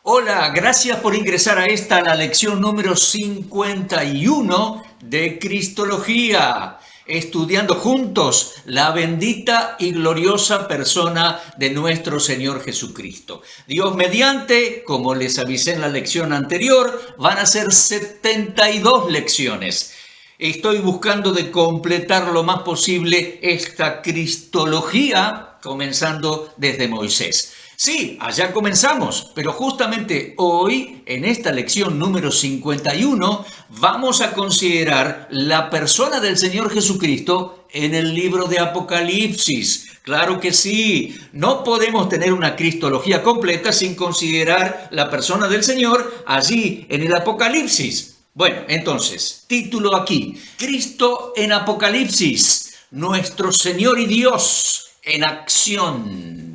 Hola, gracias por ingresar a la lección número 51 de Cristología, estudiando juntos la bendita y gloriosa persona de nuestro Señor Jesucristo. Dios mediante, como les avisé en la lección anterior, van a ser 72 lecciones. Estoy buscando de completar lo más posible esta Cristología, comenzando desde Moisés. Sí, allá comenzamos, pero justamente hoy, en esta lección número 51, vamos a considerar la persona del Señor Jesucristo en el libro de Apocalipsis. Claro que sí, no podemos tener una cristología completa sin considerar la persona del Señor allí en el Apocalipsis. Bueno, entonces, título aquí, Cristo en Apocalipsis, nuestro Señor y Dios en acción.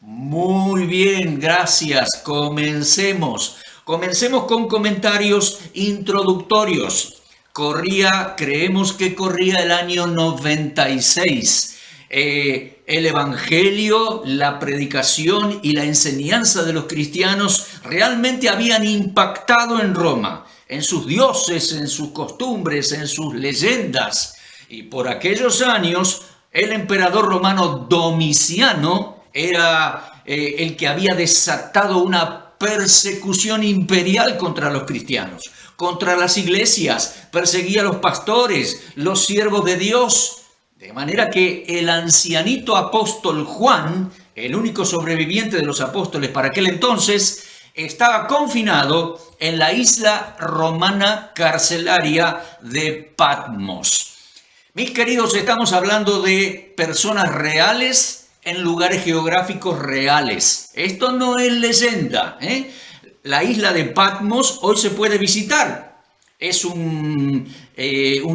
Muy bien, gracias. Comencemos. Comencemos con comentarios introductorios. Creemos que corría el año 96. El Evangelio, la predicación y la enseñanza de los cristianos realmente habían impactado en Roma, en sus dioses, en sus costumbres, en sus leyendas. Y por aquellos años, el emperador romano Domiciano era el que había desatado una persecución imperial contra los cristianos, contra las iglesias, perseguía a los pastores, los siervos de Dios, de manera que el ancianito apóstol Juan, el único sobreviviente de los apóstoles para aquel entonces, estaba confinado en la isla romana carcelaria de Patmos. Mis queridos, estamos hablando de personas reales en lugares geográficos reales. Esto no es leyenda, ¿eh? La isla de Patmos hoy se puede visitar. Es un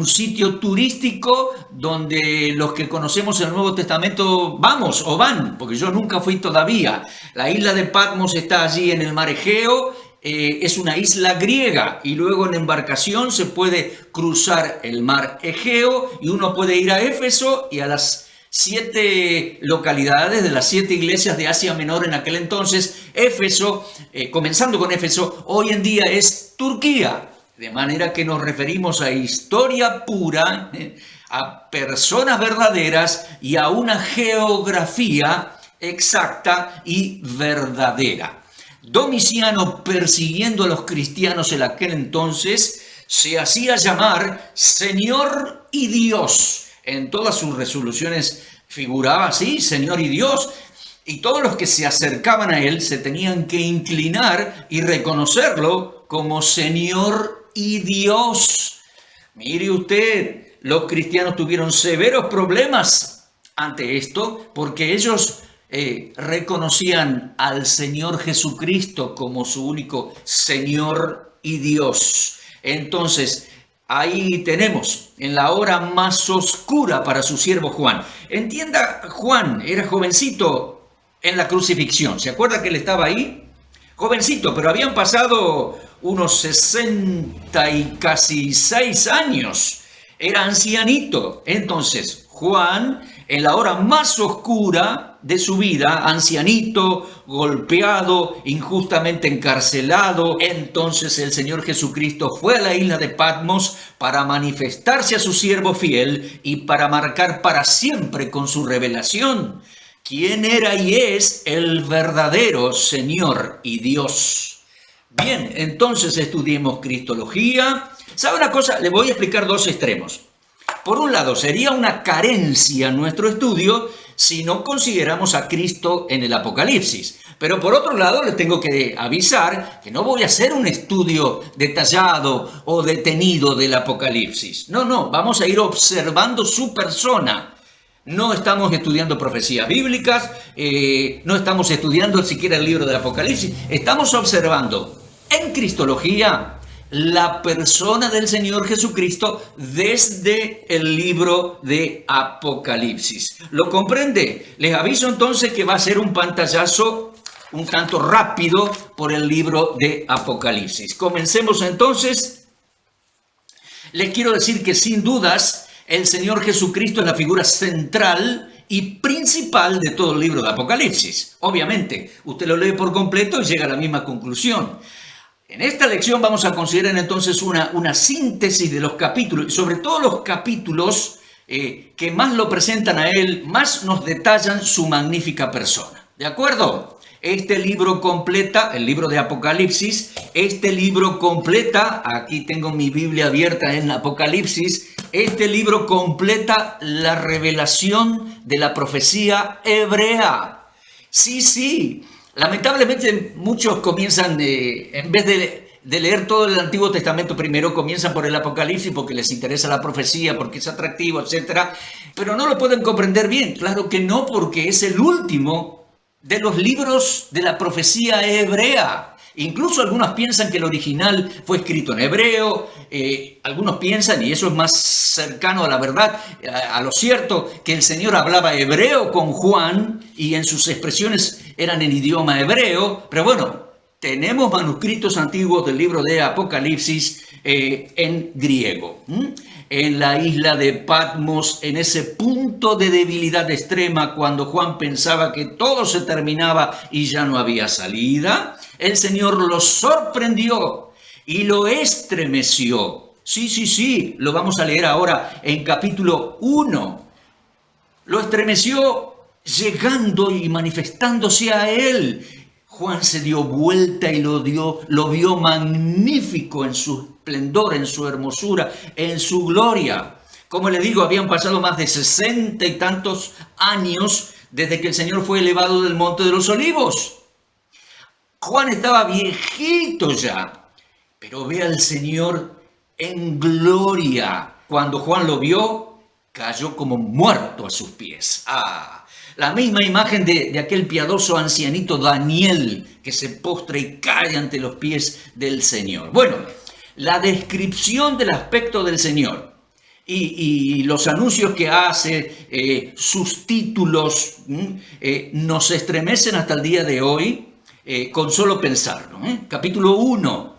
sitio turístico donde los que conocemos el Nuevo Testamento vamos o van, porque yo nunca fui todavía. La isla de Patmos está allí en el mar Egeo. Es una isla griega y luego en embarcación se puede cruzar el mar Egeo y uno puede ir a Éfeso y a las 7 localidades de las 7 iglesias de Asia Menor en aquel entonces. Éfeso, comenzando con Éfeso, hoy en día es Turquía. De manera que nos referimos a historia pura, a personas verdaderas y a una geografía exacta y verdadera. Domiciano, persiguiendo a los cristianos en aquel entonces, se hacía llamar Señor y Dios. En todas sus resoluciones figuraba así, Señor y Dios, y todos los que se acercaban a él se tenían que inclinar y reconocerlo como Señor y Dios. Mire usted, los cristianos tuvieron severos problemas ante esto porque ellos reconocían al Señor Jesucristo como su único Señor y Dios. Entonces, ahí tenemos, en la hora más oscura para su siervo Juan. Entienda, Juan era jovencito en la crucifixión. ¿Se acuerda que él estaba ahí? Jovencito, pero habían pasado unos 60 y casi 6 años. Era ancianito. Entonces, Juan, en la hora más oscura de su vida, ancianito, golpeado, injustamente encarcelado, entonces el Señor Jesucristo fue a la isla de Patmos para manifestarse a su siervo fiel y para marcar para siempre con su revelación quién era y es el verdadero Señor y Dios. Bien, entonces estudiemos Cristología. ¿Sabe una cosa? Le voy a explicar dos extremos. Por un lado, sería una carencia nuestro estudio si no consideramos a Cristo en el Apocalipsis. Pero por otro lado, le tengo que avisar que no voy a hacer un estudio detallado o detenido del Apocalipsis. No, vamos a ir observando su persona. No estamos estudiando profecías bíblicas, no estamos estudiando siquiera el libro del Apocalipsis. Estamos observando en Cristología la persona del Señor Jesucristo desde el libro de Apocalipsis. ¿Lo comprende? Les aviso entonces que va a ser un pantallazo un tanto rápido por el libro de Apocalipsis. Comencemos entonces. Les quiero decir que sin dudas el Señor Jesucristo es la figura central y principal de todo el libro de Apocalipsis. Obviamente, usted lo lee por completo y llega a la misma conclusión. En esta lección vamos a considerar entonces una síntesis de los capítulos, y sobre todo los capítulos que más lo presentan a él, más nos detallan su magnífica persona. ¿De acuerdo? Este libro completa, el libro de Apocalipsis, este libro completa, aquí tengo mi Biblia abierta en Apocalipsis, este libro completa la revelación de la profecía hebrea. Sí. Lamentablemente muchos comienzan, en vez de leer todo el Antiguo Testamento primero, comienzan por el Apocalipsis porque les interesa la profecía, porque es atractivo, etc. Pero no lo pueden comprender bien. Claro que no, porque es el último de los libros de la profecía hebrea. Incluso algunos piensan que el original fue escrito en hebreo, algunos piensan, y eso es más cercano a la verdad, a lo cierto, que el Señor hablaba hebreo con Juan y en sus expresiones eran en idioma hebreo, pero bueno, tenemos manuscritos antiguos del libro de Apocalipsis en griego. En la isla de Patmos, en ese punto de debilidad extrema, cuando Juan pensaba que todo se terminaba y ya no había salida, el Señor lo sorprendió y lo estremeció. Sí, lo vamos a leer ahora en capítulo 1. Lo estremeció llegando y manifestándose a él. Juan se dio vuelta y lo vio magnífico en su esplendor, en su hermosura, en su gloria. Como le digo, habían pasado más de 60 y tantos años desde que el Señor fue elevado del Monte de los Olivos. Juan estaba viejito ya, pero ve al Señor en gloria. Cuando Juan lo vio, cayó como muerto a sus pies. La misma imagen de aquel piadoso ancianito Daniel que se postra y cae ante los pies del Señor. Bueno, la descripción del aspecto del Señor y los anuncios que hace, sus títulos, nos estremecen hasta el día de hoy con solo pensarlo. Capítulo 1.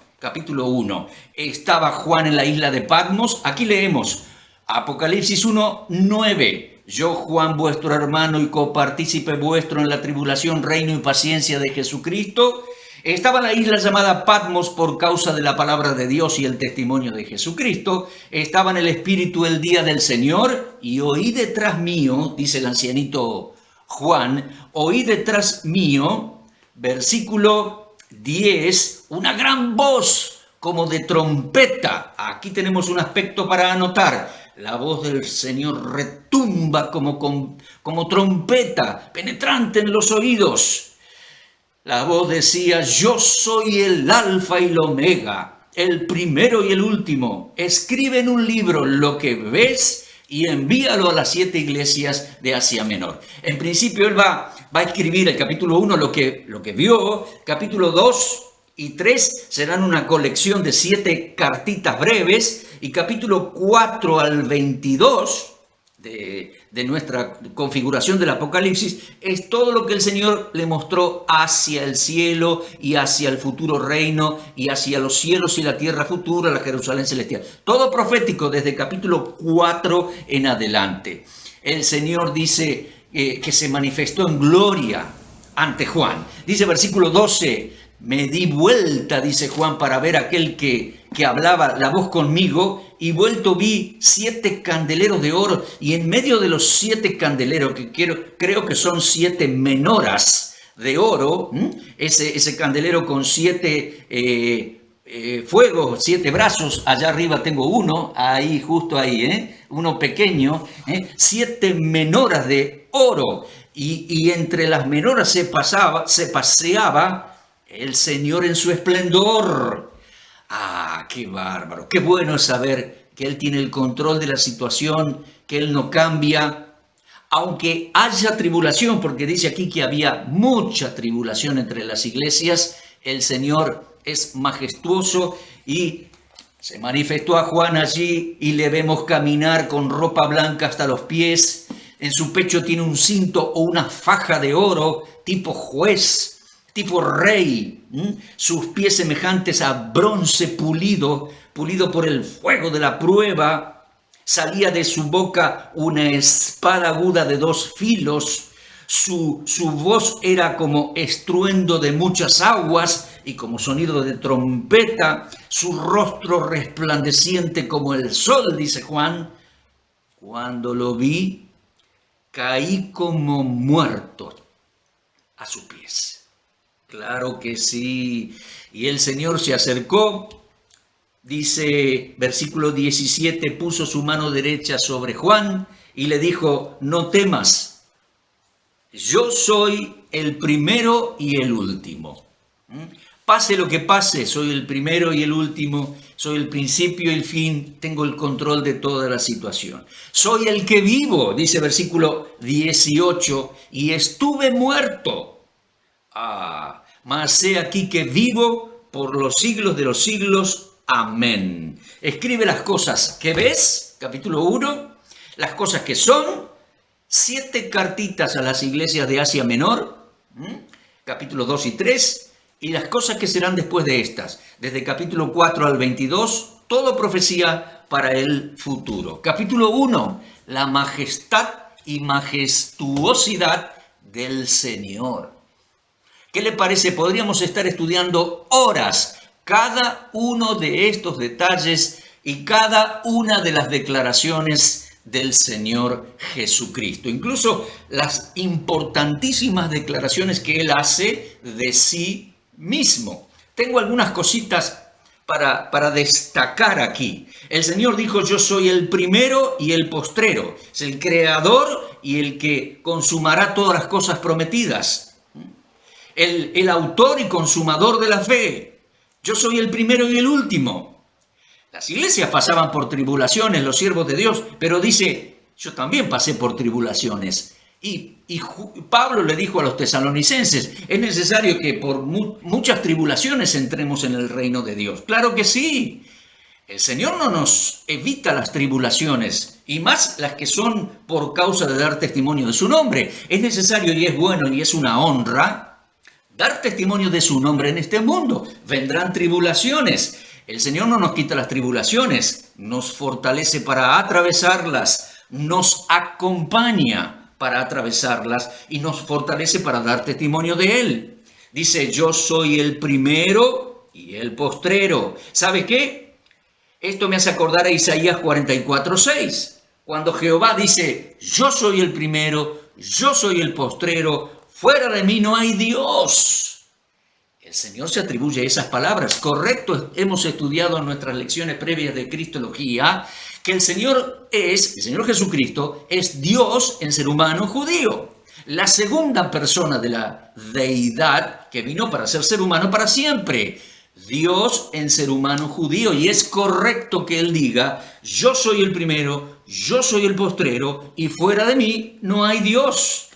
Estaba Juan en la isla de Patmos. Aquí leemos Apocalipsis 1:9. Yo, Juan, vuestro hermano y copartícipe vuestro en la tribulación, reino y paciencia de Jesucristo, estaba en la isla llamada Patmos por causa de la palabra de Dios y el testimonio de Jesucristo. Estaba en el Espíritu el día del Señor y oí detrás mío, dice el ancianito Juan, oí detrás mío, versículo 10, una gran voz como de trompeta. Aquí tenemos un aspecto para anotar. La voz del Señor retumba como trompeta, penetrante en los oídos. La voz decía: yo soy el alfa y el omega, el primero y el último. Escribe en un libro lo que ves y envíalo a las 7 iglesias de Asia Menor. En principio él va a escribir el capítulo 1 lo que vio, capítulo 2 y 3 serán una colección de 7 cartitas breves, y capítulo 4 al 22 de nuestra configuración del Apocalipsis es todo lo que el Señor le mostró hacia el cielo y hacia el futuro reino y hacia los cielos y la tierra futura, la Jerusalén celestial. Todo profético desde capítulo 4 en adelante. El Señor dice que se manifestó en gloria ante Juan. Dice versículo 12, me di vuelta, dice Juan, para ver aquel que hablaba la voz conmigo, y vuelto vi 7 candeleros de oro, y en medio de los 7 candeleros, que creo que son 7 menoras de oro, ese candelero con 7 fuegos, 7 brazos, allá arriba tengo uno, ahí, justo ahí, uno pequeño, 7 menoras de oro, y entre las menoras se paseaba el Señor en su esplendor. ¡Qué bárbaro! ¡Qué bueno es saber que Él tiene el control de la situación, que Él no cambia! Aunque haya tribulación, porque dice aquí que había mucha tribulación entre las iglesias, el Señor es majestuoso y se manifestó a Juan allí y le vemos caminar con ropa blanca hasta los pies. En su pecho tiene un cinto o una faja de oro, tipo juez, tipo rey, sus pies semejantes a bronce pulido por el fuego de la prueba. salía de su boca una espada aguda de 2 filos, su voz era como estruendo de muchas aguas y como sonido de trompeta, su rostro resplandeciente como el sol, dice Juan. Cuando lo vi, caí como muerto a sus pies. Claro que sí. Y el Señor se acercó, dice versículo 17, puso su mano derecha sobre Juan y le dijo, no temas, yo soy el primero y el último. Pase lo que pase, soy el primero y el último, soy el principio y el fin, tengo el control de toda la situación. Soy el que vivo, dice versículo 18, y estuve muerto. Mas he aquí que vivo por los siglos de los siglos. Amén. Escribe las cosas que ves, capítulo 1, las cosas que son, 7 cartitas a las iglesias de Asia Menor, capítulos 2 y 3, y las cosas que serán después de estas, desde capítulo 4 al 22, todo profecía para el futuro. Capítulo 1, la majestad y majestuosidad del Señor. ¿Qué le parece? Podríamos estar estudiando horas cada uno de estos detalles y cada una de las declaraciones del Señor Jesucristo. Incluso las importantísimas declaraciones que Él hace de sí mismo. Tengo algunas cositas para destacar aquí. El Señor dijo, yo soy el primero y el postrero. Es el creador y el que consumará todas las cosas prometidas. El autor y consumador de la fe. Yo soy el primero y el último. Las iglesias pasaban por tribulaciones, los siervos de Dios, pero dice, yo también pasé por tribulaciones. Y Pablo le dijo a los tesalonicenses, es necesario que por muchas tribulaciones entremos en el reino de Dios. Claro que sí. El Señor no nos evita las tribulaciones, y más las que son por causa de dar testimonio de su nombre. Es necesario y es bueno y es una honra dar testimonio de su nombre en este mundo. Vendrán tribulaciones. El Señor no nos quita las tribulaciones, nos fortalece para atravesarlas, nos acompaña para atravesarlas y nos fortalece para dar testimonio de Él. Dice, yo soy el primero y el postrero. ¿Sabe qué? Esto me hace acordar a Isaías 44:6, cuando Jehová dice, yo soy el primero, yo soy el postrero, fuera de mí no hay Dios. El Señor se atribuye esas palabras. Correcto, hemos estudiado en nuestras lecciones previas de Cristología que el Señor Jesucristo es Dios en ser humano judío. La segunda persona de la deidad que vino para ser humano para siempre. Dios en ser humano judío. Y es correcto que Él diga, yo soy el primero, yo soy el postrero y fuera de mí no hay Dios.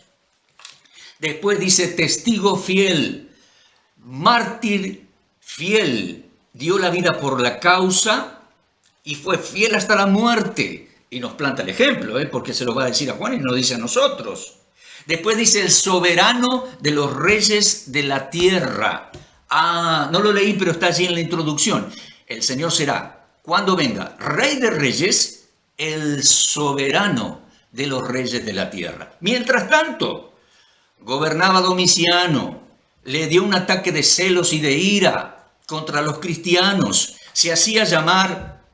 Después dice testigo fiel. Mártir fiel, dio la vida por la causa y fue fiel hasta la muerte. Y nos planta el ejemplo, porque se lo va a decir a Juan y nos dice a nosotros. Después dice el soberano de los reyes de la tierra. No lo leí, pero está allí en la introducción. El Señor será, cuando venga, Rey de Reyes, el soberano de los reyes de la tierra. Mientras tanto, gobernaba Domiciano. Le dio un ataque de celos y de ira contra los cristianos. Se hacía llamar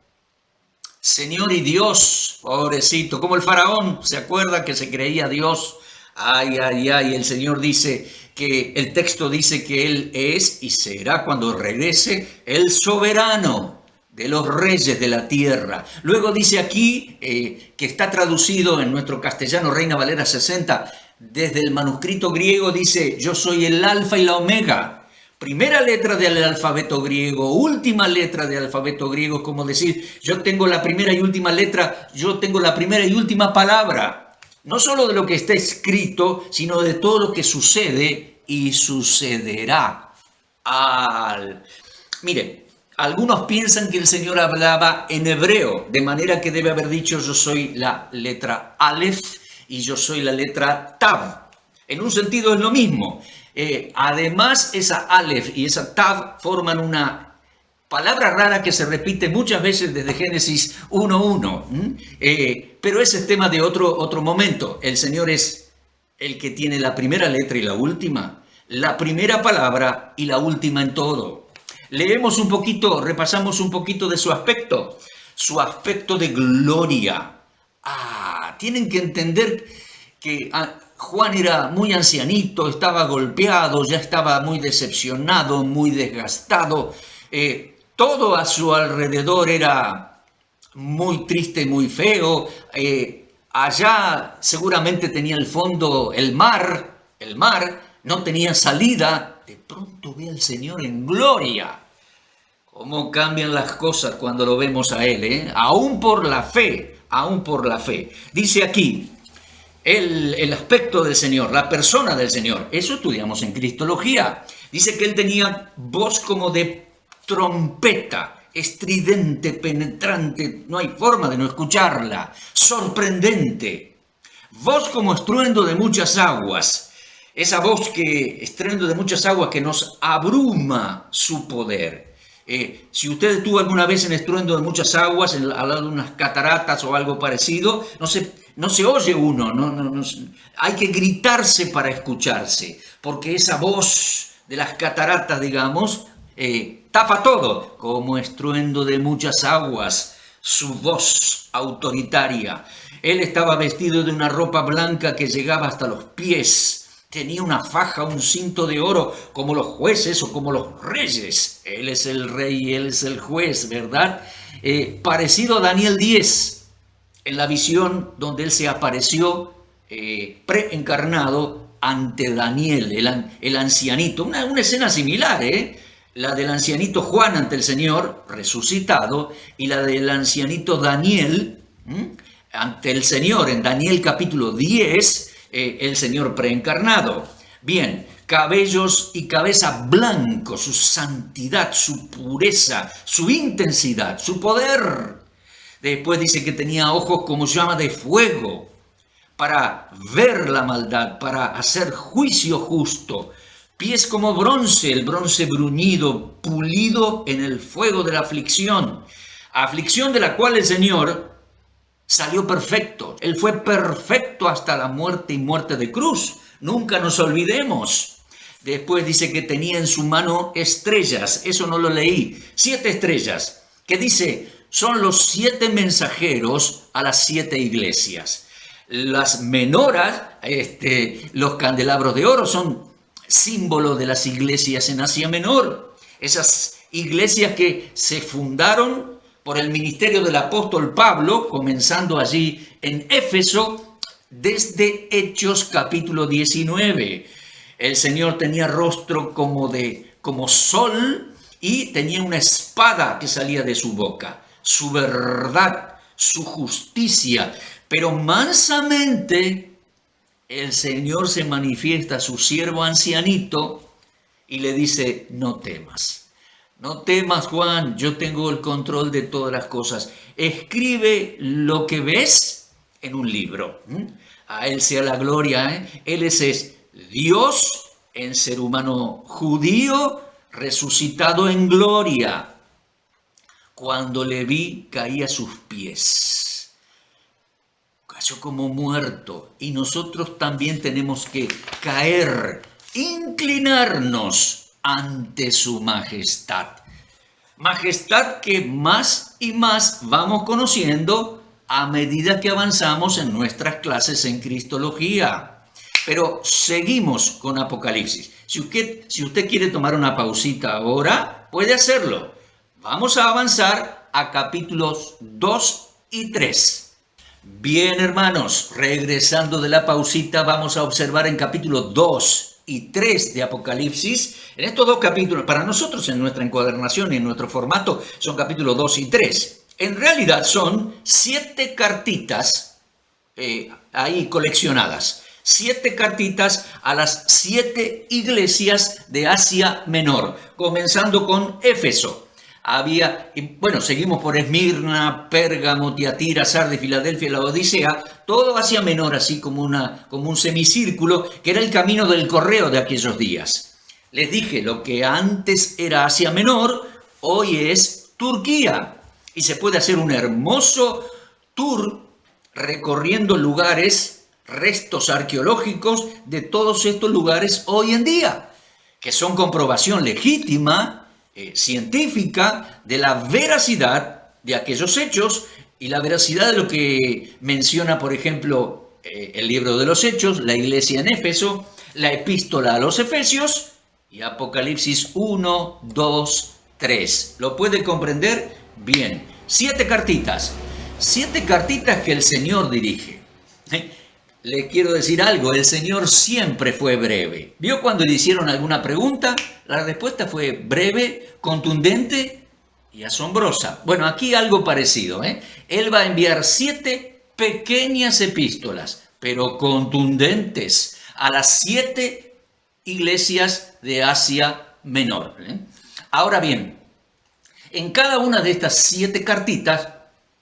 Señor y Dios, pobrecito, como el faraón. ¿Se acuerda que se creía Dios? Ay, ay, ay, el Señor dice que, el texto dice que Él es y será cuando regrese el soberano de los reyes de la tierra. Luego dice aquí, que está traducido en nuestro castellano, Reina Valera 60, desde el manuscrito griego dice, yo soy el alfa y la omega. Primera letra del alfabeto griego, última letra del alfabeto griego, como decir, yo tengo la primera y última letra, yo tengo la primera y última palabra. No solo de lo que está escrito, sino de todo lo que sucede y sucederá. Mire, algunos piensan que el Señor hablaba en hebreo, de manera que debe haber dicho, yo soy la letra Aleph, y yo soy la letra Tav. En un sentido es lo mismo. Además, esa Aleph y esa Tav forman una Palabra rara que se repite muchas veces desde Génesis 1:1. Pero ese es tema de otro momento. El Señor es el que tiene la primera letra y la última, la primera palabra y la última en todo. Leemos un poquito, repasamos un poquito de su aspecto de gloria. Tienen que entender que Juan era muy ancianito, estaba golpeado, ya estaba muy decepcionado, muy desgastado. Todo a su alrededor era muy triste, muy feo. Allá seguramente tenía el fondo el mar, no tenía salida. De pronto ve al Señor en gloria. Cómo cambian las cosas cuando lo vemos a Él, aún por la fe. Dice aquí, el aspecto del Señor, la persona del Señor. Eso estudiamos en Cristología. Dice que Él tenía voz como de trompeta, estridente, penetrante, no hay forma de no escucharla, sorprendente. Voz como estruendo de muchas aguas. Esa voz estruendo de muchas aguas que nos abruma su poder. Si usted estuvo alguna vez en estruendo de muchas aguas, al lado de unas cataratas o algo parecido, no se oye uno, hay que gritarse para escucharse, porque esa voz de las cataratas, digamos, tapa todo, como estruendo de muchas aguas, su voz autoritaria. Él estaba vestido de una ropa blanca que llegaba hasta los pies. Tenía una faja, un cinto de oro, como los jueces o como los reyes. Él es el rey y él es el juez, ¿verdad? Parecido a Daniel 10, en la visión donde él se apareció preencarnado ante Daniel, el ancianito. Una escena similar, la del ancianito Juan ante el Señor, resucitado, y la del ancianito Daniel ante el Señor, en Daniel capítulo 10, el Señor preencarnado. Bien, cabellos y cabeza blancos, su santidad, su pureza, su intensidad, su poder. Después dice que tenía ojos como llama de fuego para ver la maldad, para hacer juicio justo. Pies como bronce, el bronce bruñido, pulido en el fuego de la aflicción de la cual el Señor salió perfecto. Él fue perfecto hasta la muerte y muerte de cruz. Nunca nos olvidemos. Después dice que tenía en su mano estrellas. Eso no lo leí. 7 estrellas. Que dice, son los 7 mensajeros a las 7 iglesias. Las menoras, los candelabros de oro son símbolo de las iglesias en Asia Menor. Esas iglesias que se fundaron por el ministerio del apóstol Pablo, comenzando allí en Éfeso, desde Hechos capítulo 19. El Señor tenía rostro como sol y tenía una espada que salía de su boca. Su verdad, su justicia. Pero mansamente el Señor se manifiesta a su siervo ancianito y le dice, no temas. No temas, Juan, yo tengo el control de todas las cosas. Escribe lo que ves en un libro. A Él sea la gloria. Él es Dios en ser humano judío, resucitado en gloria. Cuando le vi, caí a sus pies. Cayó como muerto. Y nosotros también tenemos que caer, inclinarnos ante su majestad. Majestad que más y más vamos conociendo a medida que avanzamos en nuestras clases en Cristología. Pero seguimos con Apocalipsis. Si usted quiere tomar una pausita ahora, puede hacerlo. Vamos a avanzar a capítulos 2 y 3. Bien, hermanos, regresando de la pausita, vamos a observar en capítulos 2 y 3 de Apocalipsis. En estos 2 capítulos, para nosotros en nuestra encuadernación y en nuestro formato, son capítulos 2 y 3. En realidad son 7 cartitas ahí coleccionadas. 7 cartitas a las 7 iglesias de Asia Menor, comenzando con Éfeso. Seguimos por Esmirna, Pérgamo, Tiatira, Sardis, Filadelfia, la Odisea, todo Asia Menor, así como un semicírculo, que era el camino del correo de aquellos días. Les dije, lo que antes era Asia Menor, hoy es Turquía. Y se puede hacer un hermoso tour recorriendo lugares, restos arqueológicos de todos estos lugares hoy en día, que son comprobación legítima, científica, de la veracidad de aquellos hechos y la veracidad de lo que menciona, por ejemplo, el libro de los Hechos, la iglesia en Éfeso, la epístola a los Efesios y Apocalipsis 1, 2, 3. ¿Lo puede comprender? Bien. 7 cartitas. 7 cartitas que el Señor dirige. Le quiero decir algo, el Señor siempre fue breve. ¿Vio cuando le hicieron alguna pregunta? La respuesta fue breve, contundente y asombrosa. Bueno, aquí algo parecido. Él va a enviar 7 pequeñas epístolas, pero contundentes, a las 7 iglesias de Asia Menor. Ahora bien, en cada una de estas 7 cartitas,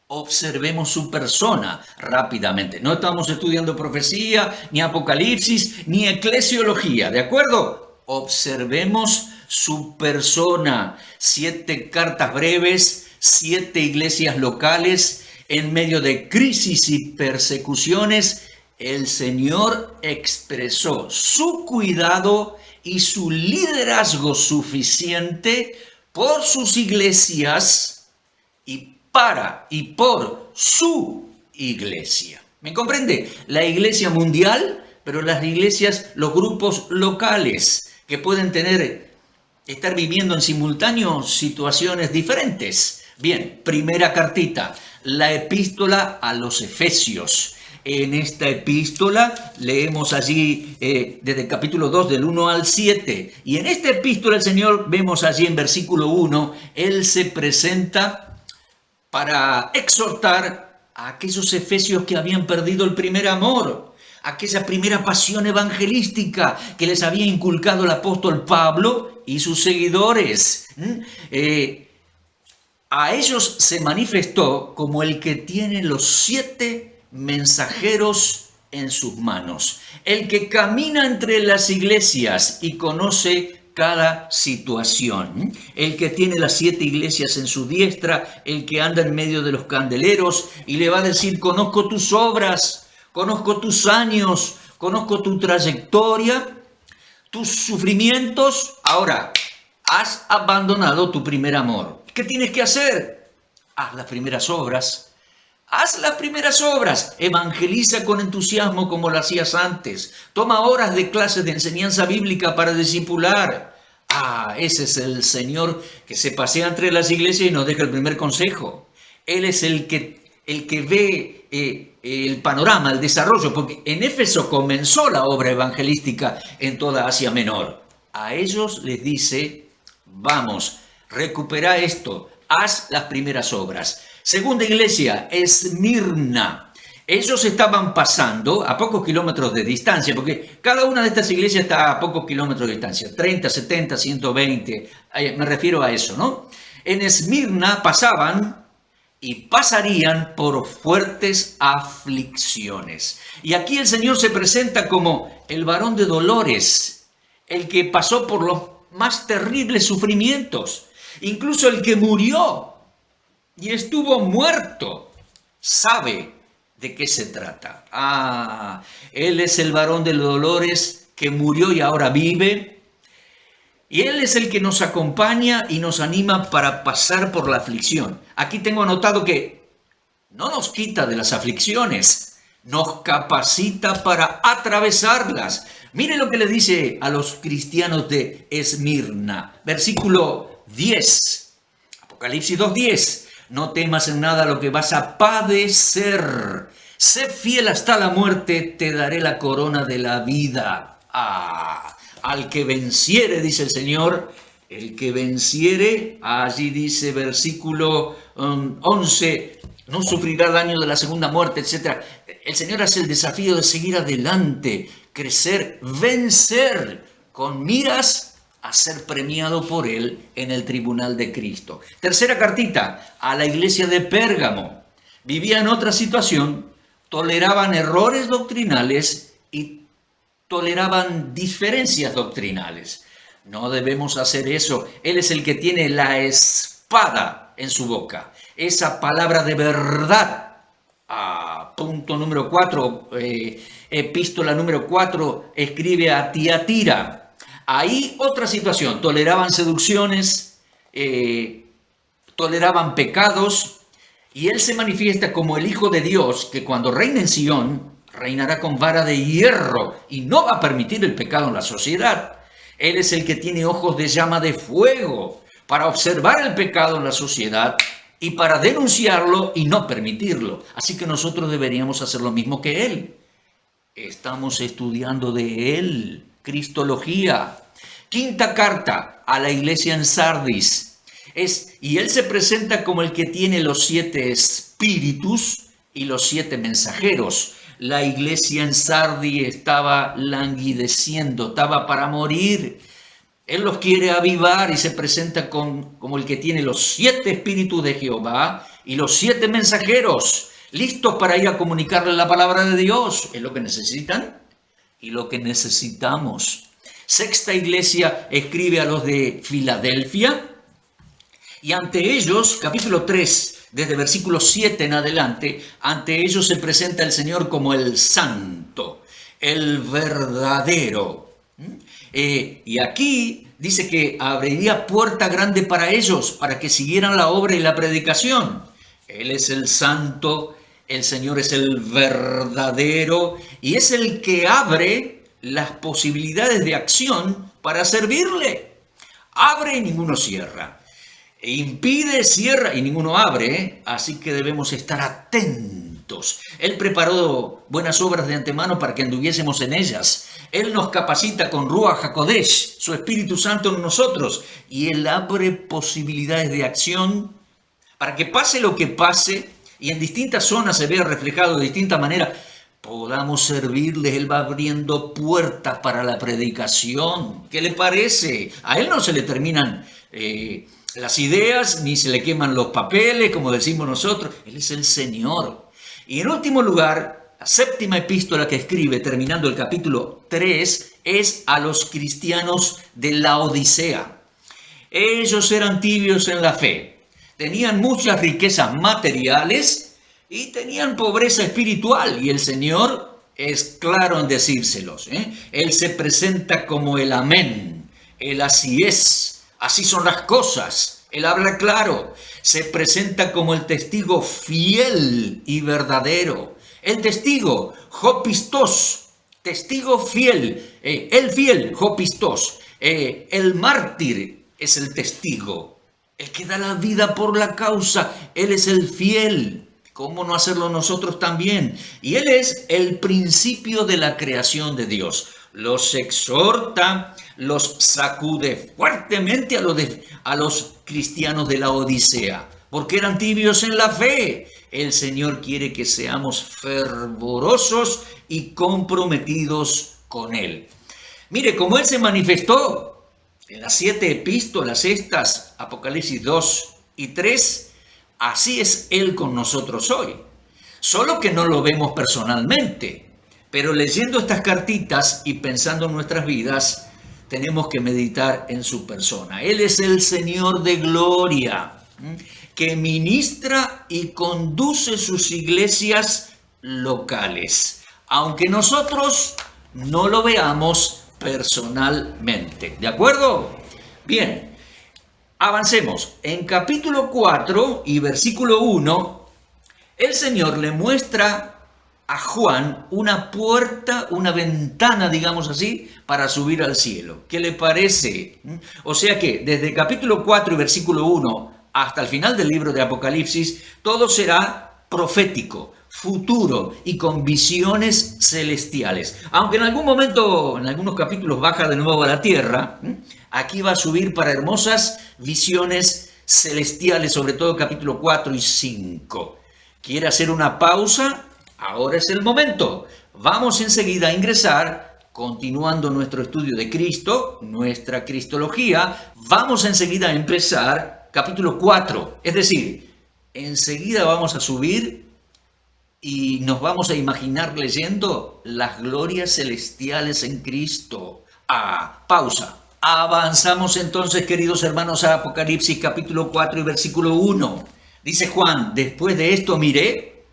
observemos su persona rápidamente. No estamos estudiando profecía, ni apocalipsis, ni eclesiología, ¿de acuerdo? Observemos su persona. 7 cartas breves, 7 iglesias locales. En medio de crisis y persecuciones, el Señor expresó su cuidado y su liderazgo suficiente por sus iglesias y para y por su iglesia. ¿Me comprende? La iglesia mundial, pero las iglesias, los grupos locales que pueden estar viviendo en simultáneo situaciones diferentes. Bien, primera cartita, la epístola a los Efesios. En esta epístola leemos allí desde el capítulo 2 del 1 al 7. Y en esta epístola el Señor, vemos allí en versículo 1, Él se presenta para exhortar a aquellos efesios que habían perdido el primer amor, aquella primera pasión evangelística que les había inculcado el apóstol Pablo y sus seguidores. A ellos se manifestó como el que tiene los 7 mensajeros en sus manos, el que camina entre las iglesias y conoce cada situación, el que tiene las 7 iglesias en su diestra, el que anda en medio de los candeleros y le va a decir: conozco tus obras, conozco tus años, conozco tu trayectoria, tus sufrimientos. Ahora, has abandonado tu primer amor. ¿Qué tienes que hacer? Haz las primeras obras. Haz las primeras obras. Evangeliza con entusiasmo como lo hacías antes. Toma horas de clases de enseñanza bíblica para discipular. Ese es el Señor que se pasea entre las iglesias y nos deja el primer consejo. Él es el que ve el panorama, el desarrollo, porque en Éfeso comenzó la obra evangelística en toda Asia Menor. A ellos les dice: vamos, recupera esto, haz las primeras obras. Segunda iglesia, Esmirna. Ellos estaban pasando a pocos kilómetros de distancia, porque cada una de estas iglesias está a pocos kilómetros de distancia, 30, 70, 120, me refiero a eso, ¿no? En Esmirna pasaban y pasarían por fuertes aflicciones. Y aquí el Señor se presenta como el varón de dolores, el que pasó por los más terribles sufrimientos, incluso el que murió y estuvo muerto, sabe de qué se trata. Él es el varón de los dolores que murió y ahora vive. Y Él es el que nos acompaña y nos anima para pasar por la aflicción. Aquí tengo anotado que no nos quita de las aflicciones, nos capacita para atravesarlas. Mire lo que le dice a los cristianos de Esmirna, versículo 10, Apocalipsis 2:10. No temas en nada lo que vas a padecer. Sé fiel hasta la muerte, te daré la corona de la vida. Al que venciere, dice el Señor, el que venciere, allí dice versículo 11, no sufrirá daño de la segunda muerte, etc. El Señor hace el desafío de seguir adelante, crecer, vencer, con miras a ser premiado por Él en el tribunal de Cristo. Tercera cartita, a la iglesia de Pérgamo. Vivía en otra situación, toleraban errores doctrinales y toleraban diferencias doctrinales. No debemos hacer eso. Él es el que tiene la espada espada en su boca. Esa palabra de verdad. Punto número 4, epístola número 4, escribe a Tiatira. Ahí otra situación, toleraban seducciones, toleraban pecados, y él se manifiesta como el Hijo de Dios, que cuando reina en Sion, reinará con vara de hierro y no va a permitir el pecado en la sociedad. Él es el que tiene ojos de llama de fuego para observar el pecado en la sociedad y para denunciarlo y no permitirlo. Así que nosotros deberíamos hacer lo mismo que él. Estamos estudiando de él, Cristología. Quinta carta a la iglesia en Sardis. Y él se presenta como el que tiene los 7 espíritus y los 7 mensajeros. La iglesia en Sardis estaba languideciendo, estaba para morir. Él los quiere avivar y se presenta como el que tiene los 7 espíritus de Jehová y los 7 mensajeros, listos para ir a comunicarle la palabra de Dios. Es lo que necesitan y lo que necesitamos. Sexta iglesia escribe a los de Filadelfia, y ante ellos, capítulo 3, desde versículo 7 en adelante, ante ellos se presenta el Señor como el santo, el verdadero. Y aquí dice que abriría puerta grande para ellos, para que siguieran la obra y la predicación. Él es el santo, el Señor es el verdadero, y es el que abre las posibilidades de acción para servirle. Abre y ninguno cierra. Impide, cierra y ninguno abre, así que debemos estar atentos. Él preparó buenas obras de antemano para que anduviésemos en ellas. Él nos capacita con Ruach HaKodesh, su Espíritu Santo en nosotros, y Él abre posibilidades de acción para que pase lo que pase y en distintas zonas se vea reflejado de distinta manera, podamos servirles. Él va abriendo puertas para la predicación. ¿Qué le parece? A Él no se le terminan las ideas, ni se le queman los papeles, como decimos nosotros. Él es el Señor. Y en último lugar, la séptima epístola que escribe, terminando el capítulo 3, es a los cristianos de Laodicea. Ellos eran tibios en la fe, tenían muchas riquezas materiales y tenían pobreza espiritual. Y el Señor es claro en decírselos. Él se presenta como el amén, el así es. Así son las cosas. Él habla claro. Se presenta como el testigo fiel y verdadero. El testigo, Jopistos, testigo fiel. El fiel, Jopistos. El mártir es el testigo. El que da la vida por la causa. Él es el fiel. ¿Cómo no hacerlo nosotros también? Y Él es el principio de la creación de Dios. Los exhorta, los sacude fuertemente a los cristianos de la Odisea, porque eran tibios en la fe. El Señor quiere que seamos fervorosos y comprometidos con Él. Mire, como Él se manifestó en las 7 epístolas estas, Apocalipsis 2 y 3, así es Él con nosotros hoy. Solo que no lo vemos personalmente. Pero leyendo estas cartitas y pensando en nuestras vidas, tenemos que meditar en su persona. Él es el Señor de gloria, que ministra y conduce sus iglesias locales, aunque nosotros no lo veamos personalmente. ¿De acuerdo? Bien, avancemos. En capítulo 4 y versículo 1, el Señor le muestra a Juan una puerta, una ventana, digamos así, para subir al cielo. ¿Qué le parece? O sea que desde capítulo 4 y versículo 1 hasta el final del libro de Apocalipsis, todo será profético, futuro y con visiones celestiales. Aunque en algún momento, en algunos capítulos, baja de nuevo a la tierra, aquí va a subir para hermosas visiones celestiales, sobre todo capítulo 4 y 5. ¿Quiere hacer una pausa? Ahora es el momento. Vamos enseguida a ingresar, continuando nuestro estudio de Cristo, nuestra cristología. Vamos enseguida a empezar capítulo 4. Es decir, enseguida vamos a subir y nos vamos a imaginar leyendo las glorias celestiales en Cristo. Pausa. Avanzamos entonces, queridos hermanos, a Apocalipsis capítulo 4 y versículo 1. Dice Juan: después de esto miré,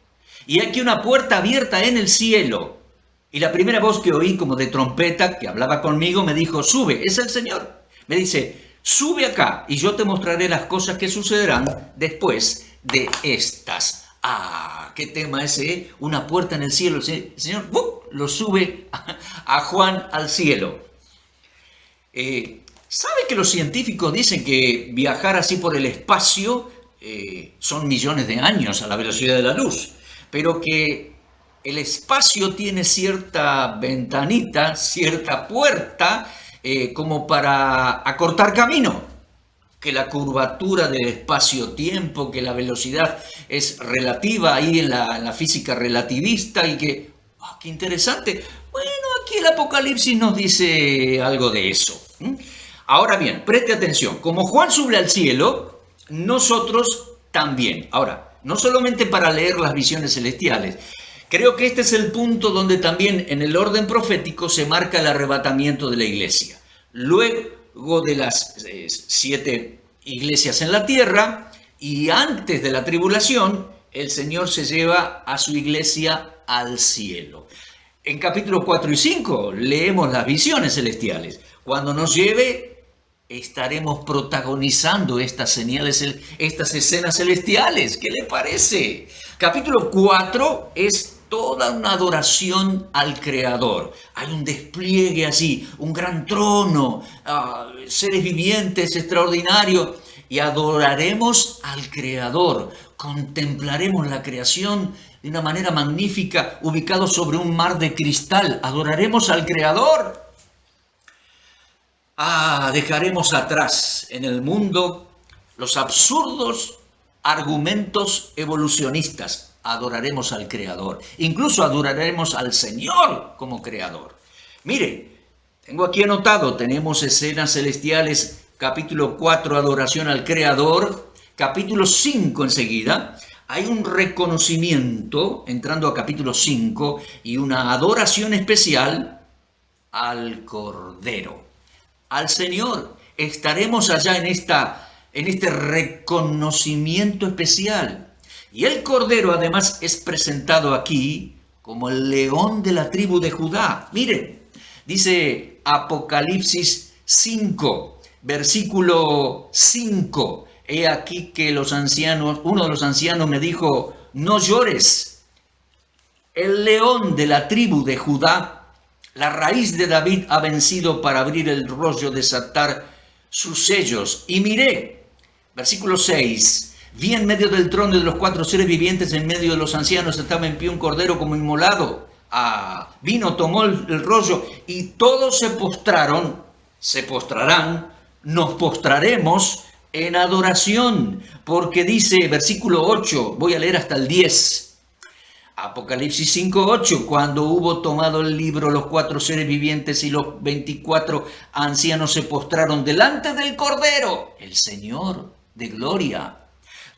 y aquí una puerta abierta en el cielo. Y la primera voz que oí como de trompeta, que hablaba conmigo, me dijo: sube, es el Señor. Me dice: sube acá, y yo te mostraré las cosas que sucederán después de estas. ¿Qué tema ese? Una puerta en el cielo. El Señor lo sube a Juan al cielo. ¿Sabe que los científicos dicen que viajar así por el espacio son millones de años a la velocidad de la luz? Pero que el espacio tiene cierta ventanita, cierta puerta, como para acortar camino. Que la curvatura del espacio-tiempo, que la velocidad es relativa ahí en la física relativista y que... ¡qué interesante! Bueno, aquí el Apocalipsis nos dice algo de eso. Ahora bien, preste atención. Como Juan sube al cielo, nosotros también. Ahora, no solamente para leer las visiones celestiales. Creo que este es el punto donde también en el orden profético se marca el arrebatamiento de la iglesia. Luego de las 7 iglesias en la tierra y antes de la tribulación, el Señor se lleva a su iglesia al cielo. En capítulos 4 y 5 leemos las visiones celestiales. Cuando nos lleve, estaremos protagonizando estas señales, estas escenas celestiales. ¿Qué le parece? Capítulo 4 es toda una adoración al Creador. Hay un despliegue así, un gran trono, seres vivientes extraordinarios, y adoraremos al Creador. Contemplaremos la creación de una manera magnífica, ubicados sobre un mar de cristal. Adoraremos al Creador. Dejaremos atrás en el mundo los absurdos argumentos evolucionistas. Adoraremos al Creador. Incluso adoraremos al Señor como Creador. Mire, tengo aquí anotado, tenemos escenas celestiales, capítulo 4, adoración al Creador. Capítulo 5 enseguida, hay un reconocimiento, entrando a capítulo 5, y una adoración especial al Cordero, al Señor. Estaremos allá en este reconocimiento especial. Y el Cordero además es presentado aquí como el león de la tribu de Judá. Miren, dice Apocalipsis 5, versículo 5. He aquí que uno de los ancianos me dijo: no llores. El león de la tribu de Judá, la raíz de David, ha vencido para abrir el rollo, desatar sus sellos. Y miré, versículo 6. Vi en medio del trono de los 4 seres vivientes, en medio de los ancianos, estaba en pie un cordero como inmolado. Vino, tomó el rollo, y todos se postraron, se postrarán, nos postraremos en adoración, porque dice, versículo 8, voy a leer hasta el 10. Apocalipsis 5:8, cuando hubo tomado el libro, los 4 seres vivientes y los 24 ancianos se postraron delante del Cordero, el Señor de gloria.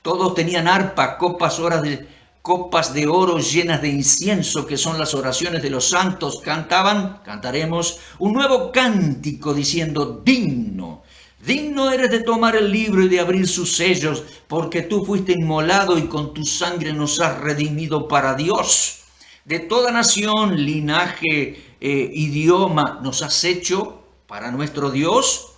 Todos tenían arpas, copas de oro llenas de incienso, que son las oraciones de los santos. Cantaremos un nuevo cántico diciendo: digno eres de tomar el libro y de abrir sus sellos, porque tú fuiste inmolado y con tu sangre nos has redimido para Dios. De toda nación, linaje, idioma, nos has hecho para nuestro Dios.